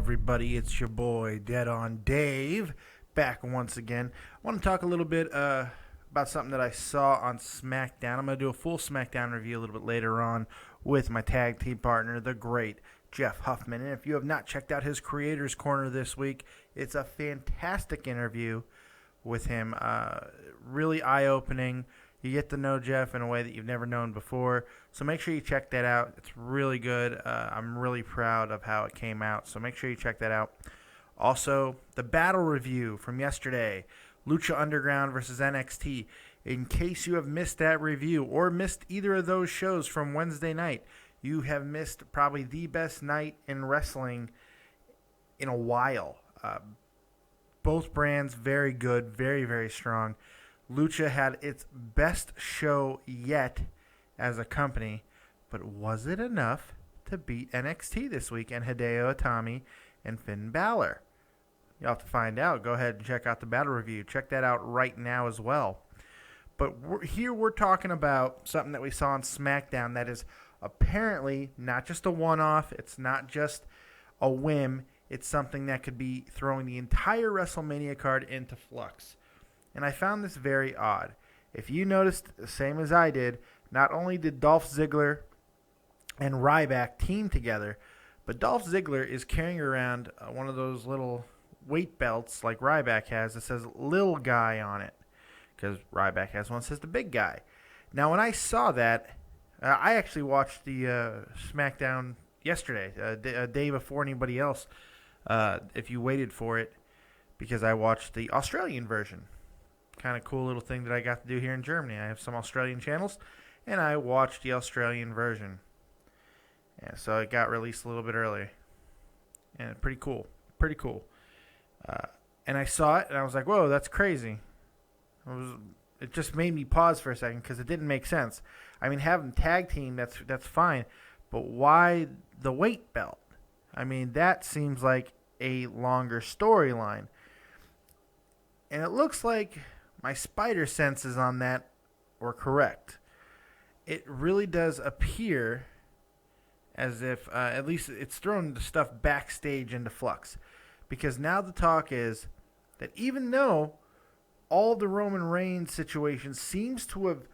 everybody? It's your boy, Dead on Dave, back once again. I want to talk a little bit about something that I saw on SmackDown. I'm going to do a full SmackDown review a little bit later on with my tag team partner, the great Jeff Huffman. And if you have not checked out his Creators Corner this week, it's a fantastic interview with him. Really eye-opening. You get to know Jeff in a way that you've never known before. So make sure you check that out. It's really good. I'm really proud of how it came out. So make sure you check that out. Also, the battle review from yesterday, Lucha Underground versus NXT. In case you have missed that review or missed either of those shows from Wednesday night, you have missed probably the best night in wrestling in a while. Both brands very good, very, very strong. Lucha had its best show yet as a company, but was it enough to beat NXT this week and Hideo Itami and Finn Balor? You'll have to find out. Go ahead and check out the battle review. Check that out right now as well. But we're talking about something that we saw on SmackDown that is apparently not just a one-off. It's not just a whim. It's something that could be throwing the entire WrestleMania card into flux. And I found this very odd. If you noticed, the same as I did, not only did Dolph Ziggler and Ryback team together, but Dolph Ziggler is carrying around one of those little weight belts like Ryback has that says Lil Guy on it, because Ryback has one that says the Big Guy. Now, when I saw that, I actually watched the SmackDown yesterday, a day before anybody else, if you waited for it, because I watched the Australian version. Kind of cool little thing that I got to do here in Germany. I have some Australian channels, and I watched the Australian version. And so it got released a little bit early. And pretty cool. Pretty cool. And I saw it, and I was like, whoa, that's crazy. It just made me pause for a second because it didn't make sense. I mean, having tag team, that's fine. But why the weight belt? I mean, that seems like a longer storyline. And it looks like my spider senses on that were correct. It really does appear as if, at least it's thrown the stuff backstage into flux. Because now the talk is that even though all the Roman Reigns situation seems to have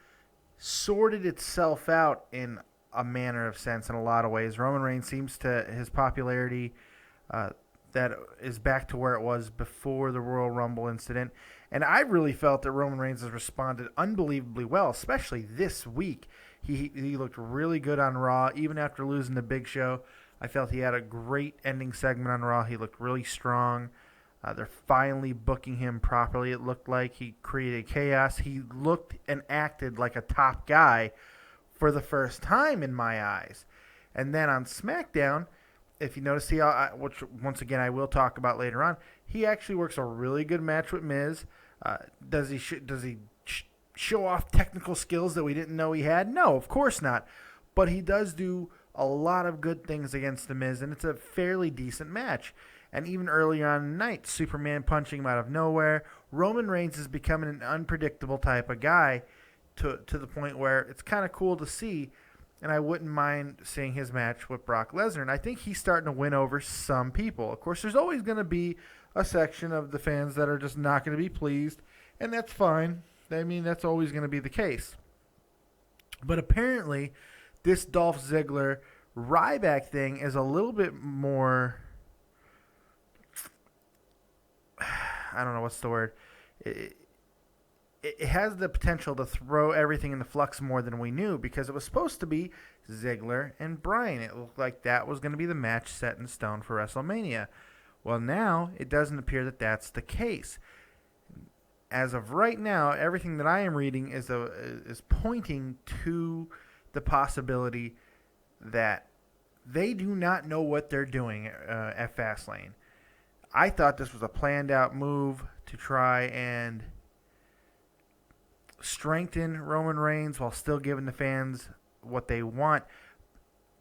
sorted itself out in a manner of sense in a lot of ways, Roman Reigns seems to, his popularity that is back to where it was before the Royal Rumble incident. And I really felt that Roman Reigns has responded unbelievably well, especially this week. He looked really good on Raw, even after losing the Big Show. I felt he had a great ending segment on Raw. He looked really strong. They're finally booking him properly, it looked like. He created chaos. He looked and acted like a top guy for the first time in my eyes. And then on SmackDown, if you notice, which once again I will talk about later on, he actually works a really good match with Miz. Does he show off technical skills that we didn't know he had? No, of course not. But he does do a lot of good things against the Miz, and it's a fairly decent match. And even earlier on in the night, Superman punching him out of nowhere. Roman Reigns is becoming an unpredictable type of guy to the point where it's kind of cool to see. And I wouldn't mind seeing his match with Brock Lesnar. And I think he's starting to win over some people. Of course, there's always going to be a section of the fans that are just not going to be pleased. And that's fine. I mean, that's always going to be the case. But apparently, this Dolph Ziggler Ryback thing is a little bit more, I don't know what's the word. It has the potential to throw everything into flux more than we knew, because it was supposed to be Ziggler and Bryan. It looked like that was going to be the match set in stone for WrestleMania. Well, now it doesn't appear that that's the case. As of right now, everything that I am reading is pointing to the possibility that they do not know what they're doing at Fastlane. I thought this was a planned out move to try and strengthen Roman Reigns while still giving the fans what they want.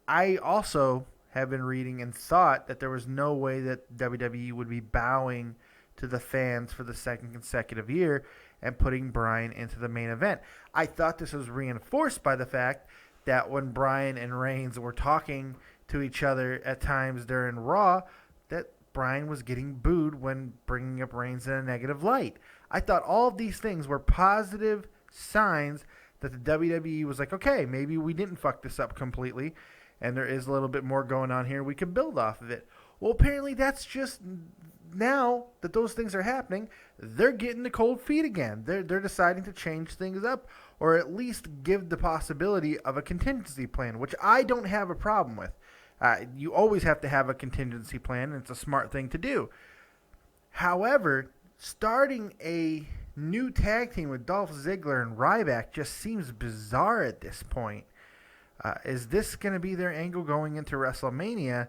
I also have been reading and thought that there was no way that WWE would be bowing to the fans for the second consecutive year and putting Bryan into the main event. I thought this was reinforced by the fact that when Bryan and Reigns were talking to each other at times during Raw, that Bryan was getting booed when bringing up Reigns in a negative light. I thought all of these things were positive signs that the WWE was like, okay, maybe we didn't fuck this up completely, and there is a little bit more going on here. We can build off of it. Well, apparently that's just now that those things are happening, they're getting the cold feet again. They're deciding to change things up, or at least give the possibility of a contingency plan, which I don't have a problem with. You always have to have a contingency plan, and it's a smart thing to do. However, starting a new tag team with Dolph Ziggler and Ryback just seems bizarre at this point. Is this going to be their angle going into WrestleMania?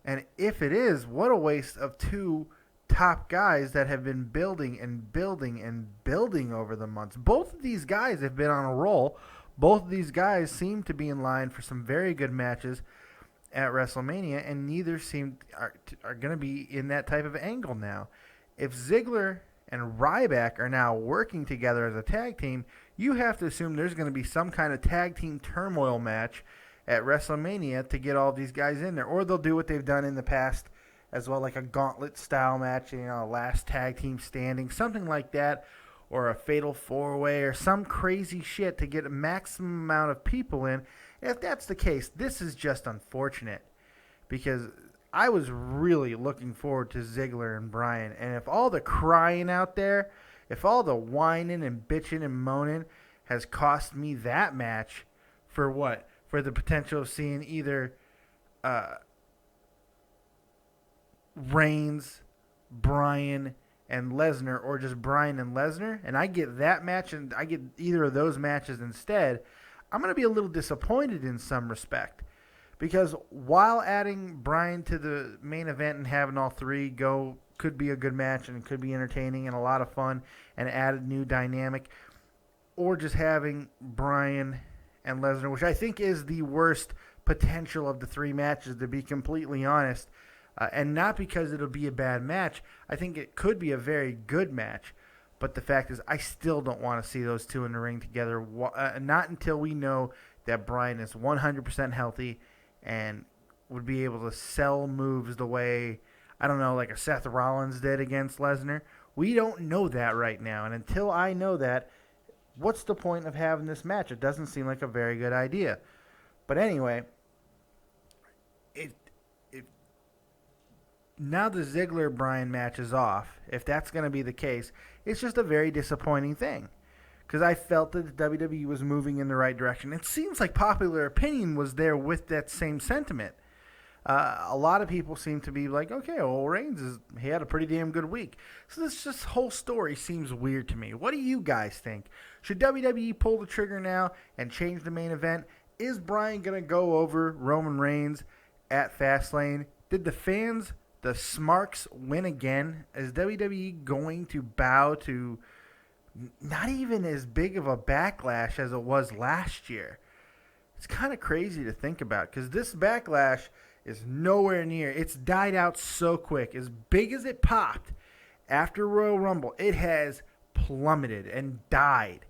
And if it is, what a waste of two top guys that have been building and building and building over the months. Both of these guys have been on a roll. Both of these guys seem to be in line for some very good matches at WrestleMania, and neither are going to be in that type of angle now. If Ziggler and Ryback are now working together as a tag team, you have to assume there's going to be some kind of tag team turmoil match at WrestleMania to get all of these guys in there. Or they'll do what they've done in the past as well, like a gauntlet-style match, last tag team standing, something like that, or a fatal four-way or some crazy shit to get a maximum amount of people in. If that's the case, this is just unfortunate because I was really looking forward to Ziggler and Bryan. And if all the crying out there, if all the whining and bitching and moaning has cost me that match for what? For the potential of seeing either Reigns, Bryan, and Lesnar, or just Bryan and Lesnar, and I get that match and I get either of those matches instead, I'm going to be a little disappointed in some respect. Because while adding Bryan to the main event and having all three go could be a good match and could be entertaining and a lot of fun and add a new dynamic, or just having Bryan and Lesnar, which I think is the worst potential of the three matches, to be completely honest, and not because it'll be a bad match. I think it could be a very good match. But the fact is, I still don't want to see those two in the ring together, not until we know that Bryan is 100% healthy and would be able to sell moves the way, I don't know, like a Seth Rollins did against Lesnar. We don't know that right now. And until I know that, what's the point of having this match? It doesn't seem like a very good idea. But anyway, now the Ziggler-Bryan match is off. If that's going to be the case, it's just a very disappointing thing. Because I felt that the WWE was moving in the right direction. It seems like popular opinion was there with that same sentiment. A lot of people seem to be like, okay, well, Reigns, he had a pretty damn good week. So this whole story seems weird to me. What do you guys think? Should WWE pull the trigger now and change the main event? Is Bryan going to go over Roman Reigns at Fastlane? Did the fans, the Smarks, win again? Is WWE going to bow to not even as big of a backlash as it was last year? It's kind of crazy to think about because this backlash is nowhere near. It's died out so quick. As big as it popped after Royal Rumble, it has plummeted and died.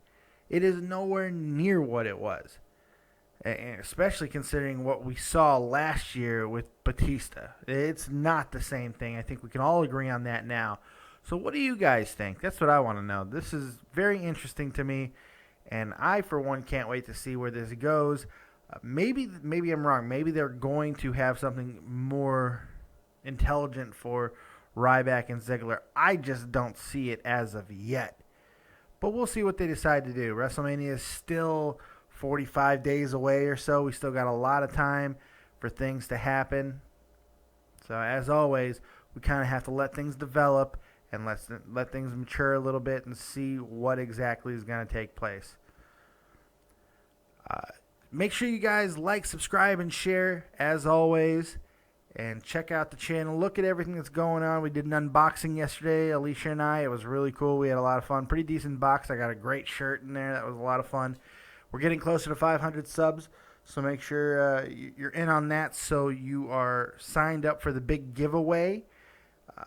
It is nowhere near what it was. And especially considering what we saw last year with Batista. It's not the same thing. I think we can all agree on that now. So what do you guys think? That's what I want to know. This is very interesting to me, and I, for one, can't wait to see where this goes. Maybe I'm wrong. Maybe they're going to have something more intelligent for Ryback and Ziggler. I just don't see it as of yet. But we'll see what they decide to do. WrestleMania is still 45 days away or so. We still got a lot of time for things to happen. So as always, we kind of have to let things develop and let things mature a little bit and see what exactly is going to take place. Make sure you guys like, subscribe, and share as always. And check out the channel. Look at everything that's going on. We did an unboxing yesterday, Alicia and I. It was really cool. We had a lot of fun. Pretty decent box. I got a great shirt in there. That was a lot of fun. We're getting closer to 500 subs, so make sure you're in on that so you are signed up for the big giveaway.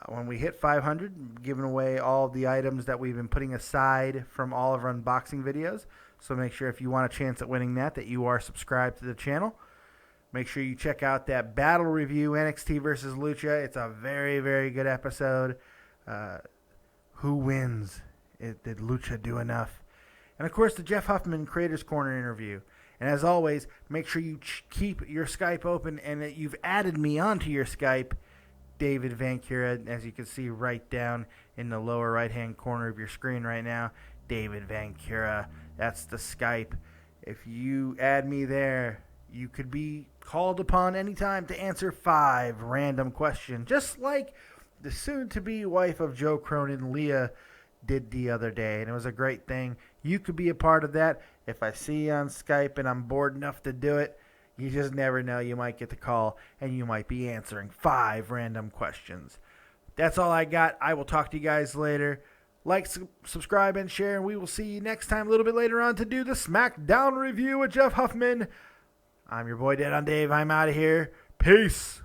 When we hit 500, giving away all the items that we've been putting aside from all of our unboxing videos. So make sure if you want a chance at winning that you are subscribed to the channel. Make sure you check out that battle review, NXT versus Lucha. It's a very, very good episode. Who wins? Did Lucha do enough? And, of course, the Jeff Huffman Creators Corner interview. And, as always, make sure you keep your Skype open and that you've added me onto your Skype, David Vancura, as you can see right down in the lower right-hand corner of your screen right now. David Vancura. That's the Skype. If you add me there, you could be called upon anytime to answer 5 random questions, just like the soon-to-be wife of Joe Cronin, Leah, did the other day. And it was a great thing. You could be a part of that. If I see you on Skype and I'm bored enough to do it, you just never know. You might get the call, and you might be answering 5 random questions. That's all I got. I will talk to you guys later. Like, subscribe, and share, and we will see you next time a little bit later on to do the SmackDown review with Jeff Huffman. I'm your boy, Dead on Dave. I'm out of here. Peace.